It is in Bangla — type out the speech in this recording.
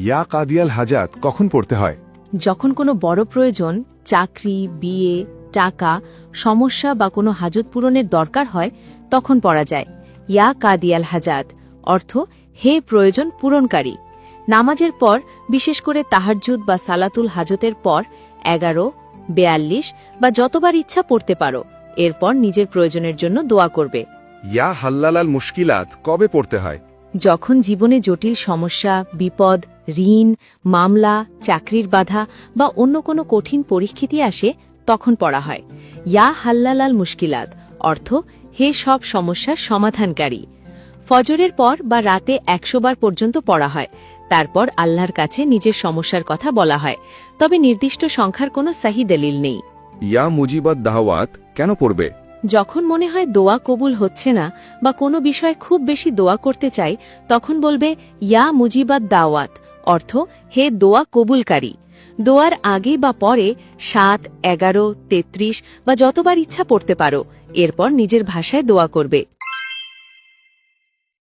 ইয়া কাদিয়াল হাজাত কখন পড়তে হয়? যখন কোনো বড় প্রয়োজন, চাকরি, বিয়ে, টাকা, সমস্যা বা কোনো হাজত পূরণের দরকার হয়, তখন পড়া যায়। ইয়া কাদিয়াল হাজাত অর্থ হে প্রয়োজন পূরণকারী। নামাজের পর, বিশেষ করে তাহাজ্জুদ বা সালাতুল হাজতের পর 11, 42 বা যতবার ইচ্ছা পড়তে পারো। এরপর নিজের প্রয়োজনের জন্য দোয়া করবে। ইয়া হাল্লালাল মুশকিলাত কবে পড়তে হয়? যখন জীবনে জটিল সমস্যা, বিপদ, ঋণ, মামলা, চাকরির বাধা বা অন্য কোনো কঠিন পরিস্থিতি আসে, তখন পড়া হয়। ইয়া হাল্লালাল মুশকিলাত অর্থ হে সব সমস্যার সমাধানকারী। ফজরের পর বা রাতে 100 বার পর্যন্ত পড়া হয়। তারপর আল্লাহর কাছে নিজের সমস্যার কথা বলা হয়, তবে নির্দিষ্ট সংখ্যার কোনো সহি দলিল নেই। ইয়া মুজিবাত দাওয়াত কেন পড়বে? যখন মনে হয় দোয়া কবুল হচ্ছে না বা কোনো বিষয়ে খুব বেশি দোয়া করতে চাই, তখন বলবে ইয়া মুজিবাত দাওয়াত অর্থ হে দোয়া কবুলকারী। দোয়ার আগে বা পরে 7, 11, 33 বা যতবার ইচ্ছা পড়তে পারো। এরপর নিজের ভাষায় দোয়া করবে।